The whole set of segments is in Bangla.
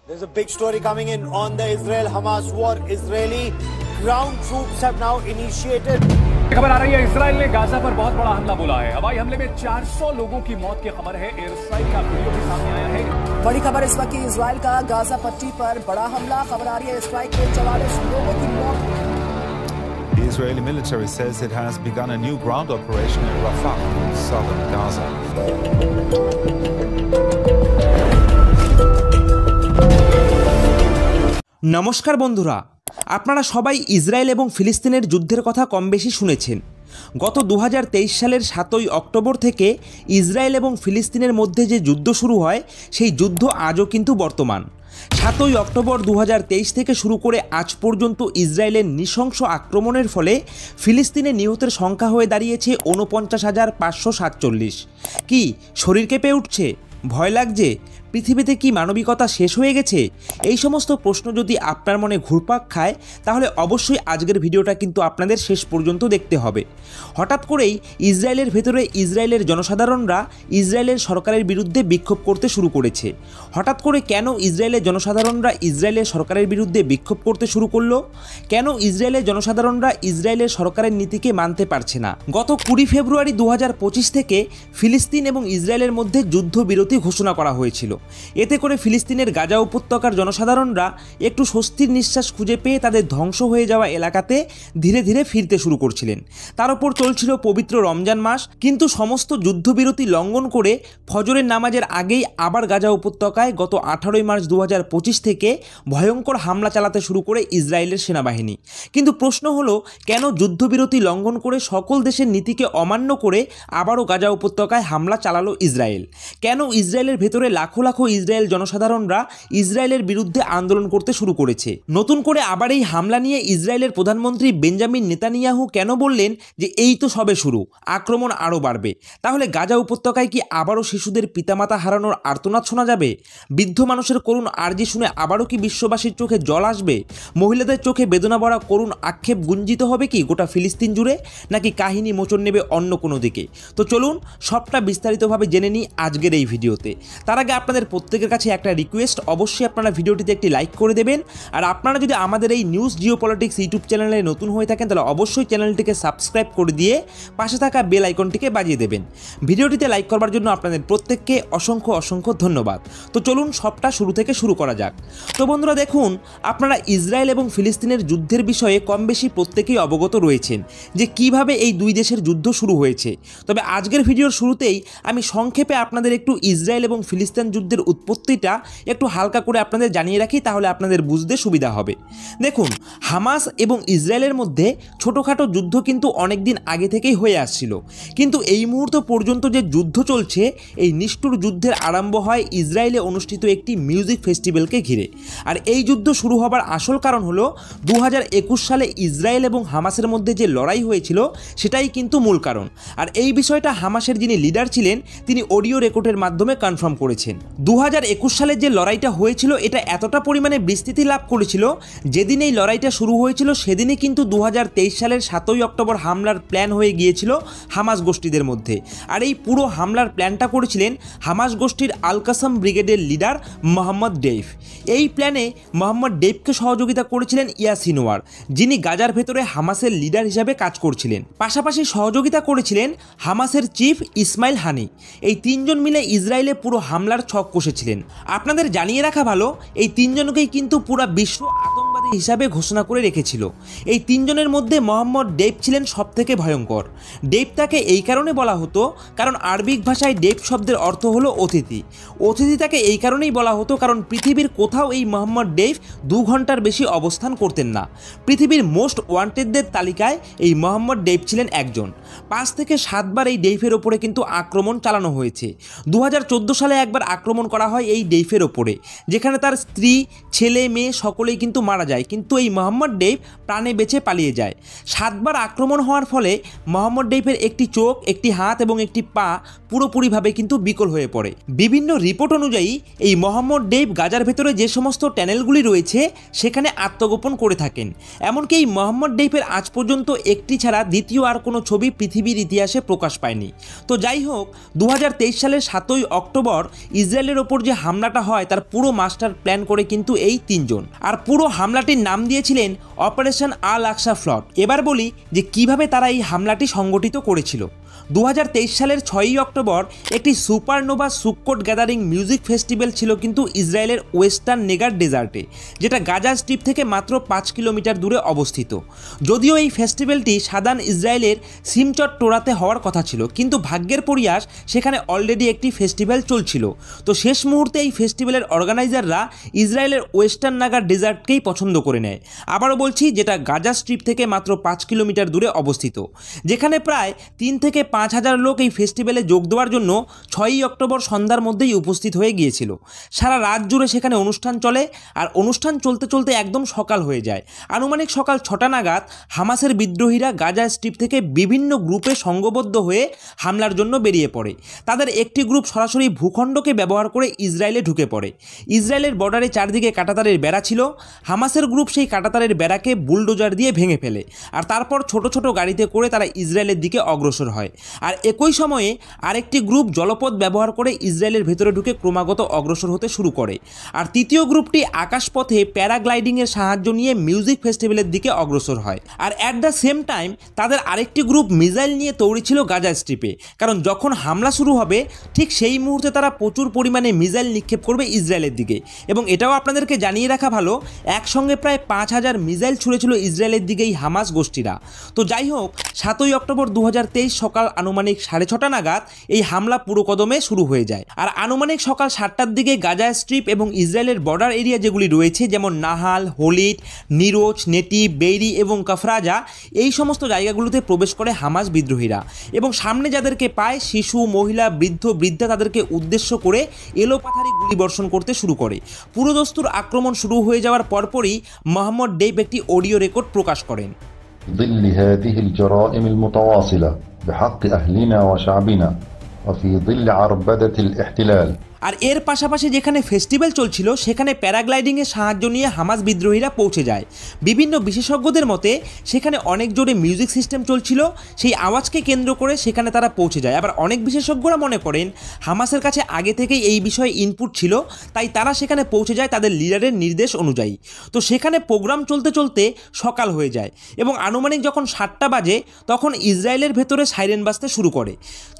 There's a big story coming in on the Israel-Hamas war. Israeli ground troops have now initiated. खबर आ रही है, इजराइल ने गाजा पर बहुत बड़ा हमला बोला है। हवाई हमले में 400 लोगों की मौत की खबर है। एयर स्ट्राइक का वीडियो भी सामने आया है। बड़ी खबर इस वक्त की इजराइल का गाजा पट्टी पर बड़ा हमला। खबर आ रही है स्ट्राइक में 44 लोगों की मौत। The Israeli military says it has begun a new ground operation in Rafah, southern Gaza. নমস্কার বন্ধুরা, আপনারা সবাই ইসরায়েল এবং ফিলিস্তিনের যুদ্ধের কথা কম বেশি শুনেছেন। গত 2023 সালের 7ই অক্টোবর থেকে ইসরায়েল এবং ফিলিস্তিনের মধ্যে যে যুদ্ধ শুরু হয় সেই যুদ্ধ আজও কিন্তু বর্তমান। 7ই অক্টোবর 2023 থেকে শুরু করে আজ পর্যন্ত ইসরায়েলের নৃশংস আক্রমণের ফলে ফিলিস্তিনে নিহতের সংখ্যা হয়ে দাঁড়িয়েছে 49,547। কি শরীর কেঁপে উঠছে? ভয় লাগছে? পৃথিবীতে কি মানবিকতা শেষ হয়ে গেছে? এই সমস্ত প্রশ্ন যদি আপনার মনে ঘুরপাক খায় তাহলে অবশ্যই আজকের ভিডিওটা কিন্তু আপনাদের শেষ পর্যন্ত দেখতে হবে। হঠাৎ করেই ইসরায়েলের ভেতরে ইসরায়েলের জনসাধারণরা ইসরায়েলের সরকারের বিরুদ্ধে বিক্ষোভ করতে শুরু করেছে। হঠাৎ করে কেন ইসরায়েলের জনসাধারণরা ইসরায়েলের সরকারের বিরুদ্ধে বিক্ষোভ করতে শুরু করলো? কেন ইসরায়েলের জনসাধারণরা ইসরায়েলের সরকারের নীতিকে মানতে পারছে না? গত 20 ফেব্রুয়ারি 2025 থেকে ফিলিস্তিন এবং ইসরায়েলের মধ্যে যুদ্ধবিরতি ঘোষণা করা হয়েছিল। এতে করে ফিলিস্তিনের গাজা উপত্যকার জনসাধারণরা একটু স্বস্তির নিঃশ্বাস খুঁজে পেয়ে তাদের ধ্বংস হয়ে যাওয়া এলাকাতে ধীরে ধীরে ফিরতে শুরু করছিলেন। তার উপর চলছিল পবিত্র রমজান মাস, কিন্তু সমস্ত যুদ্ধবিরতি লঙ্ঘন করে ফজরের নামাজের আগেই আবার গাজা উপত্যকায় গত 18ই মার্চ 2025 থেকে ভয়ঙ্কর হামলা চালাতে শুরু করে ইসরায়েলের সেনাবাহিনী। কিন্তু প্রশ্ন হলো, কেন যুদ্ধবিরতি লঙ্ঘন করে সকল দেশের নীতিকে অমান্য করে আবারও গাজা উপত্যকায় হামলা চালালো ইসরায়েল? কেন ইসরায়েলের ভেতরে লাখো লাখো ইসরায়েল জনসাধারণরা ইসরায়েলের বিরুদ্ধে আন্দোলন করতে শুরু করেছে? নতুন করে আবার এই হামলা নিয়ে ইসরায়েলের প্রধানমন্ত্রী বেঞ্জামিন নেতানিয়াহু কেন বললেন যে এই তো সবে শুরু, আক্রমণ আরও বাড়বে? তাহলে গাজা উপত্যকায় কি আবারও শিশুদের পিতামাতা হারানোর আর্তনাদ শোনা যাবে? বৃদ্ধ মানুষের করুণ আর্জি শুনে আবারও কি বিশ্ববাসীর চোখে জল আসবে? মহিলাদের চোখে বেদনা ভরা করুণ আক্ষেপ গুঞ্জিত হবে কি গোটা ফিলিস্তিন জুড়ে, নাকি কাহিনী মোচন নেবে অন্য কোনো দিকে? তো চলুন সবটা বিস্তারিতভাবে জেনে নিই আজকের এই ভিডিওতে। তার আগে আপনাদের প্রত্যেকের কাছে একটা রিকোয়েস্ট, অবশ্যই আপনারা ভিডিওটিতে একটি লাইক করে দেবেন। আর আপনারা যদি আমাদের এই নিউজ জিওপলিটিক্স ইউটিউব চ্যানেলে নতুন হয়ে থাকেন তাহলে অবশ্যই চ্যানেলটিকে সাবস্ক্রাইব করে দিয়ে পাশে থাকা বেল আইকনটিকে বাজিয়ে দেবেন। ভিডিওটিতে লাইক করবার জন্য আপনাদের প্রত্যেককে অসংখ্য অসংখ্য ধন্যবাদ। তো চলুন সবটা শুরু থেকে শুরু করা যাক। তো বন্ধুরা দেখুন, আপনারা ইসরায়েল এবং ফিলিস্তিনের যুদ্ধের বিষয়ে কম বেশি প্রত্যেকেই অবগত রয়েছেন যে কিভাবে এই দুই দেশের যুদ্ধ শুরু হয়েছে। তবে আজকের ভিডিওর শুরুতেই আমি সংক্ষেপে আপনাদের একটু ইসরায়েল এবং ফিলিস্তিন যুদ্ধের উৎপত্তিটা একটু হালকা করে আপনাদের জানিয়ে রাখি, তাহলে আপনাদের বুঝতে সুবিধা হবে। দেখুন, হামাস এবং ইসরায়েলের মধ্যে ছোটোখাটো যুদ্ধ কিন্তু অনেক দিন আগে থেকেই হয়ে আসছিল, কিন্তু এই মুহূর্ত পর্যন্ত যে যুদ্ধ চলছে এই নিষ্ঠুর যুদ্ধের আরম্ভ হয় ইসরায়েলে অনুষ্ঠিত একটি মিউজিক ফেস্টিভ্যালকে ঘিরে। আর এই যুদ্ধ শুরু হবার আসল কারণ হলো 2021 সালে ইসরায়েল এবং হামাসের মধ্যে যে লড়াই হয়েছিল সেটাই কিন্তু মূল কারণ। আর এই বিষয়টা হামাসের যিনি লিডার ছিলেন তিনি অডিও রেকর্ডের মাধ্যমে কনফার্ম করেছেন। 2021 সালের যে লড়াইটা হয়েছিল এটা এতটা পরিমাণে বিস্তৃতি লাভ করেছিল, যেদিন এই লড়াইটা শুরু হয়েছিল সেদিনই কিন্তু 2023 সালের 7ই অক্টোবর হামলার প্ল্যান হয়ে গিয়েছিল হামাস গোষ্ঠীদের মধ্যে। আর এই পুরো হামলার প্ল্যানটা করেছিলেন হামাস গোষ্ঠীর আল কাসাম ব্রিগেডের লিডার মোহাম্মদ ডেইফ। এই প্ল্যানে মোহাম্মদ ডেইফকে সহযোগিতা করেছিলেন ইয়া সিনওয়ার, যিনি গাজার ভেতরে হামাসের লিডার হিসাবে কাজ করছিলেন। পাশাপাশি সহযোগিতা করেছিলেন হামাসের চিফ ইসমাইল হানি। এই তিনজন মিলে ইসরায়েলে পুরো হামলার ছক কষেছিলেন। আপনাদের জানিয়ে রাখা ভালো, এই তিনজনকেই কিন্তু পুরো বিশ্ব আতঙ্কবাদী হিসাবে ঘোষণা করে রেখেছিল। এই তিনজনের মধ্যে মোহাম্মদ ডেইফ ছিলেন সবথেকে ভয়ঙ্কর। ডেইফ তাকে এই কারণে বলা হতো কারণ আরবিক ভাষায় ডেইফ শব্দের অর্থ হলো অতিথি। অতিথি তাকে এই কারণেই বলা হতো কারণ পৃথিবীর কোথাও এই মোহাম্মদ ডেইফ 2 ঘন্টার বেশি অবস্থান করতেন না। পৃথিবীর মোস্ট ওয়ান্টেডদের তালিকায় এই মোহাম্মদ ডেইফ ছিলেন একজন। 5 থেকে 7 বার এই ডেইফের ওপরে কিন্তু আক্রমণ চালানো হয়েছে। 2014 সালে একবার আক্রমণ করা হয় এই ডেইফের ওপরে, যেখানে তার স্ত্রী, ছেলে, মেয়ে সকলেই কিন্তু মারা যায়। যায়, কিন্তু এই মোহাম্মদ ডেইভ প্রাণে বেঁচে পালিয়ে যায়। 7 বার আক্রমণ হওয়ার ফলে মোহাম্মদ ডেইভের একটি চোখ, একটি হাত এবং একটি পা পুরোপুরিভাবে কিন্তু বিকল হয়ে পড়ে। বিভিন্ন রিপোর্ট অনুযায়ী এই মোহাম্মদ ডেইভ গাজার ভেতরে যে সমস্ত টানেলগুলি রয়েছে সেখানে আত্মগোপন করে থাকেন। এমনকি এই মোহাম্মদ ডেইভের আজ পর্যন্ত একটি ছাড়া দ্বিতীয় আর কোনো ছবি পৃথিবীর ইতিহাসে প্রকাশ পায়নি। তো যাই হোক, 2023 সালের 7ই অক্টোবর ইসরায়েলের ওপর যে হামলাটা হয় তার পুরো মাস্টার প্ল্যান করে কিন্তু এই 3 জন, আর পুরো হামলাটির নাম দিয়েছিলেন অপারেশন আল আকসা ফ্লড। এবার বলি যে কিভাবে তারা এই হামলাটি সংগঠিত করেছিল। 2023 সালের 6ই অক্টোবর একটি সুপারনোভা সুক্কোট গ্যাদারিং মিউজিক ফেস্টিভ্যাল ছিল কিন্তু ইসরায়েলের ওয়েস্টার্ন নেগার ডেজার্টে, যেটা গাজা স্ট্রিপ থেকে মাত্র 5 কিলোমিটার দূরে অবস্থিত। যদিও এই ফেস্টিভ্যালটি সাদার্ন ইসরায়েলের সিমচট টোরাতে হওয়ার কথা ছিল, কিন্তু ভাগ্যের পরিহাস সেখানে অলরেডি একটি ফেস্টিভ্যাল চলছিল। তো শেষ মুহূর্তে এই ফেস্টিভ্যালের অর্গানাইজাররা ইসরায়েলের ওয়েস্টার্ন নাগার ডেজার্টকেই পছন্দ করে নেয়। আবারও বলছি, যেটা গাজা স্ট্রিপ থেকে মাত্র 5 কিলোমিটার দূরে অবস্থিত, যেখানে প্রায় 3 থেকে 5,000 লোক এই ফেস্টিভ্যালে যোগ দেওয়ার জন্য 6ই অক্টোবর সন্ধ্যার মধ্যেই উপস্থিত হয়ে গিয়েছিল। সারা রাত জুড়ে সেখানে অনুষ্ঠান চলে, আর অনুষ্ঠান চলতে চলতে একদম সকাল হয়ে যায়। আনুমানিক সকাল 6টা নাগাদ হামাসের বিদ্রোহীরা গাজা স্ট্রিপ থেকে বিভিন্ন গ্রুপে সংঘবদ্ধ হয়ে হামলার জন্য বেরিয়ে পড়ে। তাদের একটি গ্রুপ সরাসরি ভূখণ্ডকে ব্যবহার করে ইসরায়েলে ঢুকে পড়ে। ইসরায়েলের বর্ডারে চারদিকে কাঁটাতারের বেড়া ছিল। হামাসের গ্রুপ সেই কাঁটাতারের বেড়াকে বুলডোজার দিয়ে ভেঙে ফেলে, আর তারপর ছোট ছোট গাড়িতে করে তারা ইসরায়েলের দিকে অগ্রসর হয়। আর একই সময়ে আরেকটি গ্রুপ জলপথ ব্যবহার করে ইসরায়েলের ভেতরে ঢুকে ক্রমাগত অগ্রসর হতে শুরু করে। আর তৃতীয় গ্রুপটি আকাশপথে প্যারাগ্লাইডিংয়ের সাহায্য নিয়ে মিউজিক ফেস্টিভ্যালের দিকে অগ্রসর হয়। আর অ্যাট দ্য সেম টাইম তাদের আরেকটি গ্রুপ মিসাইল নিয়ে তৈরি ছিল গাজা স্ট্রিপে, কারণ যখন হামলা শুরু হবে ঠিক সেই মুহূর্তে তারা প্রচুর পরিমাণে মিসাইল নিক্ষেপ করবে ইসরায়েলের দিকে। এবং এটাও আপনাদেরকে জানিয়ে রাখা ভালো, একসঙ্গে প্রায় 5,000 মিসাইল ছুড়েছিল ইসরায়েলের দিকে এই হামাস গোষ্ঠীরা। তো যাই হোক, 7ই অক্টোবর 2023 সকাল আনুমানিক 6:30 নাগাদ এই হামলা পুরো কদমে শুরু হয়ে যায়। আর আনুমানিক সকাল 7টার দিকে গাজা স্ট্রিপ এবং ইসরায়েলের বর্ডার এরিয়া যেগুলি রয়েছে, যেমন নাহাল, হোলিট, নিরোজ, নেটিভ, বেইরি এবং কাফরাজা, এই সমস্ত জায়গাগুলোতে প্রবেশ করে হামাস বিদ্রোহীরা। এবং সামনে যাদেরকে পায়, শিশু, মহিলা, বৃদ্ধা, তাদেরকে উদ্দেশ্য করে এলোপাথারি গুলিবর্ষণ করতে শুরু করে। পুরোদস্তুর আক্রমণ শুরু হয়ে যাওয়ার পরপরই মোহাম্মদ ডেইভ একটি অডিও রেকর্ড প্রকাশ করেন। ظل هذه الجرائم المتواصلة بحق أهلنا وشعبنا وفي ظل عربدة الاحتلال। আর এর পাশাপাশি যেখানে ফেস্টিভ্যাল চলছিল সেখানে প্যারাগ্লাইডিংয়ের সাহায্য নিয়ে হামাস বিদ্রোহীরা পৌঁছে যায়। বিভিন্ন বিশেষজ্ঞদের মতে সেখানে অনেক জোরে মিউজিক সিস্টেম চলছিল, সেই আওয়াজকে কেন্দ্র করে সেখানে তারা পৌঁছে যায়। আবার অনেক বিশেষজ্ঞরা মনে করেন হামাসের কাছে আগে থেকেই এই বিষয়ে ইনপুট ছিল, তাই তারা সেখানে পৌঁছে যায় তাদের লিডারের নির্দেশ অনুযায়ী। তো সেখানে প্রোগ্রাম চলতে চলতে সকাল হয়ে যায় এবং আনুমানিক যখন 7টা বাজে তখন ইসরায়েলের ভেতরে সাইরেন বাজতে শুরু করে।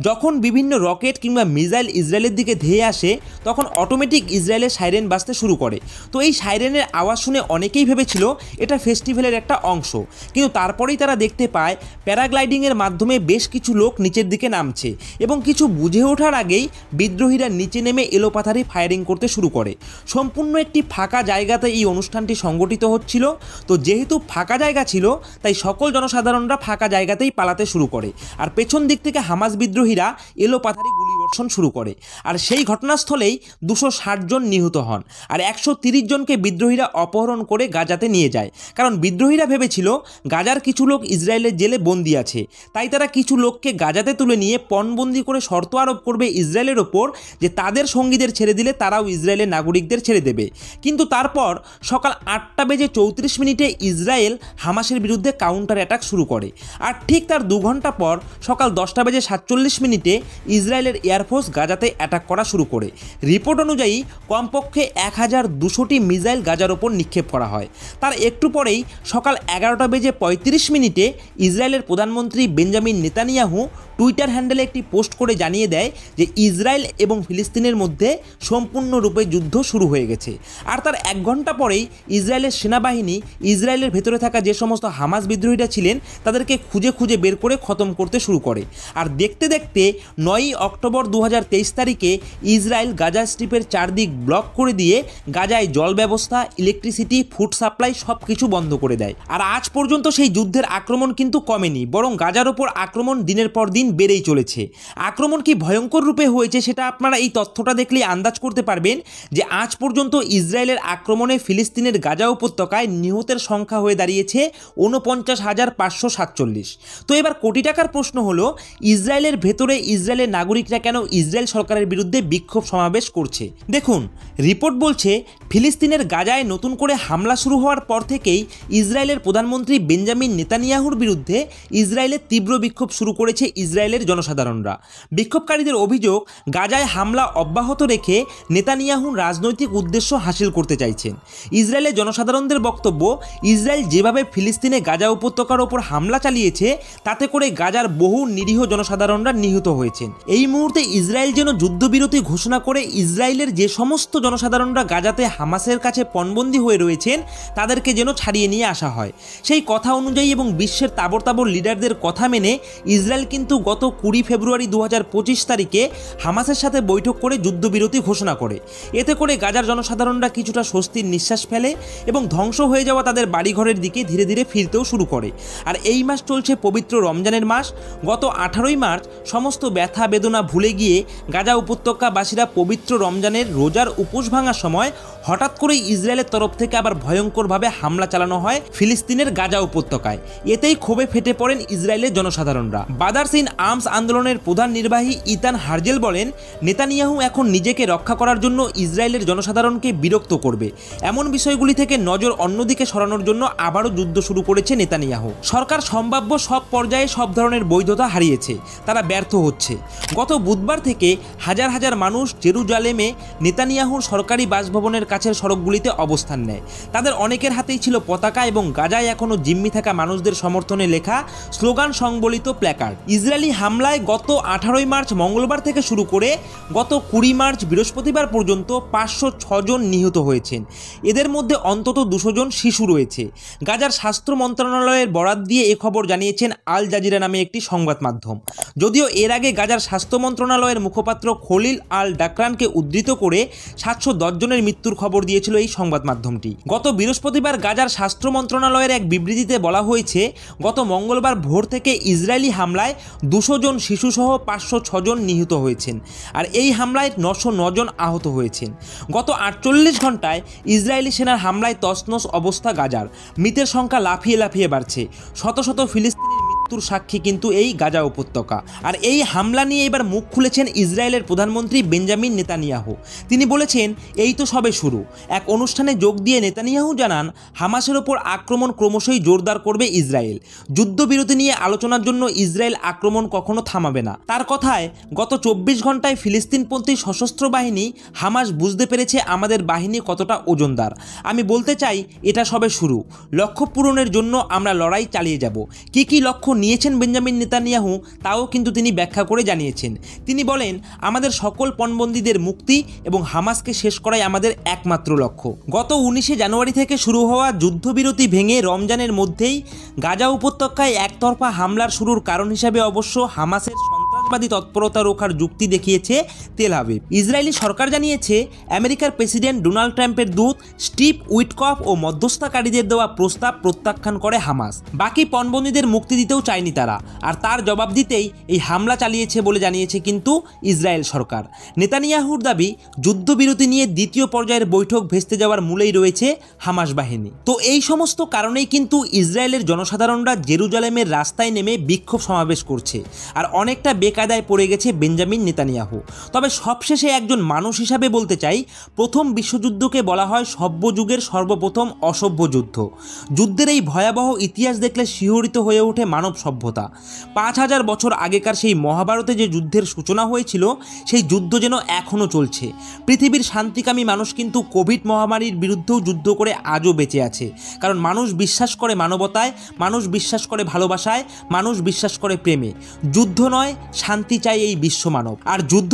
যখন বিভিন্ন রকেট কিংবা মিসাইল ইসরায়েলের দিকে ধেয়ে আসে তখন অটোমেটিক ইসরায়েলের সাইরেন বাজতে শুরু করে। তো এই সাইরেনের আওয়াজ শুনে অনেকেই ভেবেছিল এটা ফেস্টিভ্যালের একটা অংশ, কিন্তু তারপরেই তারা দেখতে পায় প্যারাগ্লাইডিংয়ের মাধ্যমে বেশ কিছু লোক নিচের দিকে নামছে এবং কিছু বুঝে ওঠার আগেই বিদ্রোহীরা নিচে নেমে এলোপাথারি ফায়ারিং করতে শুরু করে। সম্পূর্ণ একটি ফাঁকা জায়গাতে এই অনুষ্ঠানটি সংগঠিত হচ্ছিল। তো যেহেতু ফাঁকা জায়গা ছিল তাই সকল জনসাধারণরা ফাঁকা জায়গাতেই পালাতে শুরু করে, আর পেছন দিক থেকে হামাস বিদ্রোহীরা এলোপাথারি গুলিবর্ষণ শুরু করে। আর সেই ঘটনাস্থলেই 260 জন নিহত হন, আর 130 জনকে বিদ্রোহীরা অপহরণ করে গাজাতে নিয়ে যায়। কারণ বিদ্রোহীরা ভেবেছিল গাজার কিছু লোক ইসরায়েলের জেলে বন্দী আছে, তাই তারা কিছু লোককে গাজাতে তুলে নিয়ে পণবন্দি করে শর্ত আরোপ করবে ইসরায়েলের ওপর যে তাদের সঙ্গীদের ছেড়ে দিলে তারাও ইসরায়েলের নাগরিকদের ছেড়ে দেবে। কিন্তু তারপর সকাল 8:34 ইসরায়েল হামাসের বিরুদ্ধে কাউন্টার অ্যাটাক শুরু করে, আর ঠিক তার 2 ঘন্টা পর সকাল 10:47 ইসরায়েলের এয়ারফোর্স গাজাতে অ্যাটাক করা শুরু করে। রিপোর্ট অনুযায়ী কমপক্ষে 1200টি মিসাইল গাজার ওপর নিক্ষেপ করা হয়। তার একটু পরেই সকাল 11:35 ইসরায়েলের প্রধানমন্ত্রী বেঞ্জামিন নেতানিয়াহু টুইটার হ্যান্ডেলে একটি পোস্ট করে জানিয়ে দেয় যে ইসরায়েল এবং ফিলিস্তিনের মধ্যে সম্পূর্ণরূপে যুদ্ধ শুরু হয়ে গেছে। আর তার 1 ঘন্টা পরেই ইসরায়েলের সেনাবাহিনী ইসরায়েলের ভেতরে থাকা যে সমস্ত হামাস বিদ্রোহীরা ছিলেন তাদেরকে খুঁজে খুঁজে বের করে খতম করতে শুরু করে। আর দেখতে দেখতে 9ই অক্টোবর 2023 তারিখে ইসরায়েল গাজা স্ট্রিপের চারদিক ব্লক করে দিয়ে গাজায় জল ব্যবস্থা, ইলেকট্রিসিটি, ফুড সাপ্লাই সব কিছু বন্ধ করে দেয়। আর আজ পর্যন্ত সেই যুদ্ধের আক্রমণ কিন্তু কমেনি, বরং গাজার ওপর আক্রমণ দিনের পর দিন দিন বেড়েই চলেছে। আক্রমণ কি ভয়ঙ্কর রূপে হয়েছে সেটা আপনারা এই তথ্যটা দেখলেই আন্দাজ করতে পারবেন যে আজ পর্যন্ত ইসরায়েলের আক্রমণে ফিলিস্তিনের গাজা উপত্যকায় নিহতের সংখ্যা হয়ে দাঁড়িয়েছে 49,547। তো এবার কোটি টাকার প্রশ্ন হলো, ইসরায়েলের ভেতরে ইসরায়েলের নাগরিকরা কেন ইসরায়েল সরকারের বিরুদ্ধে বিক্ষোভ সমাবেশ করছে? দেখুন, রিপোর্ট বলছে ফিলিস্তিনের গাজায় নতুন করে হামলা শুরু হওয়ার পর থেকেই ইসরায়েলের প্রধানমন্ত্রী বেঞ্জামিন নেতানিয়াহুর বিরুদ্ধে ইসরায়েলের তীব্র বিক্ষোভ শুরু করেছে ইসরায়েলের জনসাধারণরা। বিক্ষোভকারীদের অভিযোগ, গাজায় হামলা অব্যাহত রেখে নেতানিয়াহুর রাজনৈতিক উদ্দেশ্য হাসিল করতে চাইছেন। ইসরায়েলের জনসাধারণদের বক্তব্য, ইসরায়েল যেভাবে ফিলিস্তিনে গাজা উপত্যকার ওপর হামলা চালিয়েছে তাতে করে গাজার বহু নিরীহ জনসাধারণরা নিহত হয়েছেন। এই মুহূর্তে ইসরায়েল যেন যুদ্ধবিরতি ঘোষণা করে ইসরায়েলের যে সমস্ত জনসাধারণরা গাজাতে হামাসের কাছে পণবন্দী হয়ে রয়েছেন তাদেরকে যেন ছাড়িয়ে নিয়ে আসা হয়। সেই কথা অনুযায়ী এবং বিশ্বের তাবর তাবর লিডারদের কথা মেনে ইসরায়েল কিন্তু গত 20 ফেব্রুয়ারি 2025 তারিখে হামাসের সাথে বৈঠক করে যুদ্ধবিরতি ঘোষণা করে। এতে করে গাজার জনসাধারণরা কিছুটা স্বস্তির নিঃশ্বাস ফেলে এবং ধ্বংস হয়ে যাওয়া তাদের বাড়িঘরের দিকে ধীরে ধীরে ফিরতেও শুরু করে। আর এই মাস চলছে পবিত্র রমজানের মাস। গত 18ই মার্চ সমস্ত ব্যথা বেদনা ভুলে গিয়ে গাজা উপত্যকাবাসীরা পবিত্র রমজানের রোজার উপোস ভাঙার সময় হঠাৎ করেই ইসরায়েলের তরফ থেকে আবার ভয়ঙ্করভাবে হামলা চালানো হয় ফিলিস্তিনের গাজা উপত্যকায়। এতেই ক্ষোভে ফেটে পড়েন ইসরায়েলের জনসাধারণরা। ব্রাদার্স ইন আর্মস আন্দোলনের প্রধান নির্বাহী ইতান হার্জেল বলেন, নেতানিয়াহু এখন নিজেকে রক্ষা করার জন্য ইসরায়েলের জনসাধারণকে বিরক্ত করবে। এমন বিষয়গুলি থেকে নজর অন্যদিকে সরানোর জন্য আবারও যুদ্ধ শুরু করেছে নেতানিয়াহু। সরকার সম্ভাব্য সব পর্যায়ে সব ধরনের বৈধতা হারিয়েছে, তারা ব্যর্থ হচ্ছে। গত বুধবার থেকে হাজার হাজার মানুষ জেরুজালেমে নেতানিয়াহুর সরকারি বাসভবনের কাছের সড়কগুলিতে অবস্থান নেয়। তাদের অনেকের হাতেই ছিল পতাকা এবং গাজায় এখনও জিম্মি থাকা মানুষদের সমর্থনে লেখা স্লোগান সংবলিত প্ল্যাকার্ড। ইসরায়েলি হামলায় গত 18ই মার্চ মঙ্গলবার থেকে শুরু করে গত 20 মার্চ বৃহস্পতিবার পর্যন্ত 506 জন নিহত হয়েছেন। এদের মধ্যে অন্তত 200 জন শিশু রয়েছে। গাজার স্বাস্থ্য মন্ত্রণালয়ের বরাত দিয়ে এ খবর জানিয়েছেন আল জাজিরা নামে একটি সংবাদ মাধ্যম। যদিও এর আগে গাজার স্বাস্থ্য মন্ত্রণালয়ের মুখপাত্র খলিল আল ডাকরানকে উদ্ধৃত করে 710 জনের মৃত্যুর খবর দিয়েছিল এই সংবাদ মাধ্যমটি। গত বৃহস্পতিবার গাজার স্বাস্থ্য মন্ত্রণালয়ের এক বিবৃতিতে বলা হয়েছে, গত মঙ্গলবার ভোর থেকে ইসরায়েলি হামলায় 200 জন শিশুসহ 506 জন নিহত হয়েছেন। আর এই হামলায় 909 জন আহত হয়েছেন। গত 48 ঘন্টায় ইসরায়েলি সেনার হামলায় তছনছ অবস্থা গাজার। মৃতের সংখ্যা লাফিয়ে লাফিয়ে বাড়ছে। শত শত ফিলিস্তিনির মৃত্যুর সাক্ষী কিন্তু এই গাজা উপত্যকা। আর এই হামলা নিয়ে এবার মুখ খুলেছেন ইসরায়েলের প্রধানমন্ত্রী বেঞ্জামিন নেতানিয়াহু। তিনি বলেছেন, এই তো সবে শুরু। এক অনুষ্ঠানে যোগ দিয়ে নেতানিয়াহু জানান, হামাসের ওপর আক্রমণ ক্রমশই জোরদার করবে ইসরায়েল। যুদ্ধবিরতি নিয়ে আলোচনার জন্য ইসরায়েল আক্রমণ কখনো থামাবে না। তার কথায়, গত 24 ঘন্টায় ফিলিস্তিনপন্থী সশস্ত্র বাহিনী হামাস বুঝতে পেরেছে আমাদের বাহিনী কতটা ওজনদার। আমি বলতে চাই, এটা সবে শুরু। লক্ষ্য পূরণের জন্য আমরা লড়াই চালিয়ে যাব। কি কি লক্ষ্য নিয়েছেন বেঞ্জামিন নেতানিয়াহু তাও কিন্তু তিনি ব্যাখ্যা করে জানিয়েছেন। তিনি বলেন, আমাদের সকল পণবন্দীদের মুক্তি এবং হামাসকে শেষ করাই আমাদের একমাত্র লক্ষ্য। গত 19শে জানুয়ারি থেকে শুরু হওয়া যুদ্ধবিরতি ভেঙে রমজানের মধ্যেই গাজা উপত্যকায় একতরফা হামলার শুরুর কারণ হিসাবে অবশ্য হামাসের সন্ত্রাসবাদী তৎপরতা রোখার যুক্তি দেখিয়েছে তেল আভিভ। ইসরায়েলি সরকার জানিয়েছে, আমেরিকার প্রেসিডেন্ট ডোনাল্ড ট্রাম্পের দূত স্টিভ উইটকফ ও মধ্যস্থতাকারীদের দেওয়া প্রস্তাব প্রত্যাখ্যান করে হামাস। বাকি পণবন্দীদের মুক্তি দিতেও চায়নি তারা। আর তার জবাব দিতেই এই হামলা চালিয়েছে বলে জানিয়েছে কিন্তু ইসরায়েল সরকার। নেতানিয়াহুর দাবি, যুদ্ধবিরতি নিয়ে দ্বিতীয় পর্যায়ের বৈঠক ভেস্তে যাওয়ার মূলেই রয়েছে হামাস বাহিনী। তো এই সমস্ত কারণেই কিন্তু ইসরায়েলের জনসাধারণরা জেরুজালেমের রাস্তায় নেমে বিক্ষোভ সমাবেশ করছে। আর অনেকটা বেকায়দায় পড়ে গেছে বেঞ্জামিন নেতানিয়াহু। তবে সবশেষে একজন মানুষ হিসাবে বলতে চাই, প্রথম বিশ্বযুদ্ধকে বলা হয় সভ্য যুগের সর্বপ্রথম অসভ্য যুদ্ধ। যুদ্ধের এই ভয়াবহ ইতিহাস দেখলে শিহরিত হয়ে ওঠে মানব সভ্যতা। 5000 বছর আগেকার সেই মহাভারতে যে যুদ্ধের সূচনা হয়েছিল, সেই যুদ্ধ যেন এখনও চলছে। পৃথিবীর শান্তিকামী মানুষ কিন্তু কোভিড মহামারীর বিরুদ্ধেও যুদ্ধ করে আজও বেঁচে আছে। কারণ মানুষ বিশ্বাস করে মানবতায়, মানুষ বিশ্বাস করে ভালোবাসায়, মানুষ বিশ্বাস করে প্রেমে। যুদ্ধ নয়, শান্তি চাই এই বিশ্ব মানব। আর যুদ্ধ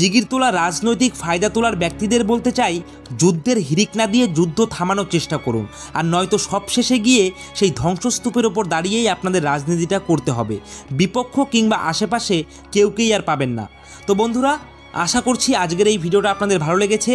জিগির তোলা রাজনৈতিক ফায়দা তোলার ব্যক্তিদের বলতে চাই, যুদ্ধের হিরিক না দিয়ে যুদ্ধ থামানোর চেষ্টা করুন। আর নয়তো সবশেষে গিয়ে সেই ধ্বংসস্তূপের ওপর দাঁড়িয়েই আপনাদের রাজনীতিটা করতে হবে। বিপক্ষ কিংবা আশেপাশে কেউকেই আর পাবেন না। তো বন্ধুরা, আশা করছি আজকের এই ভিডিওটা আপনাদের ভালো লেগেছে।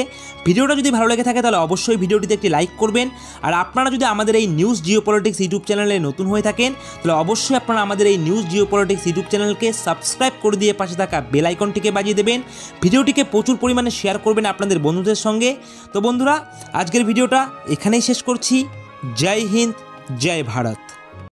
ভিডিওটা যদি ভালো লেগে থাকে তাহলে অবশ্যই ভিডিওটিতে একটি লাইক করবেন। আর আপনারা যদি আমাদের এই নিউজ জিওপলিটিক্স ইউটিউব চ্যানেলে নতুন হয়ে থাকেন তাহলে অবশ্যই আপনারা আমাদের এই নিউজ জিওপলিটিক্স ইউটিউব চ্যানেলকে সাবস্ক্রাইব করে দিয়ে পাশে থাকা বেল আইকনটিকে বাজিয়ে দেবেন। ভিডিওটিকে প্রচুর পরিমাণে শেয়ার করবেন আপনাদের বন্ধুদের সঙ্গে। তো বন্ধুরা, আজকের ভিডিওটা এখানেই শেষ করছি। জয় হিন্দ, জয় ভারত।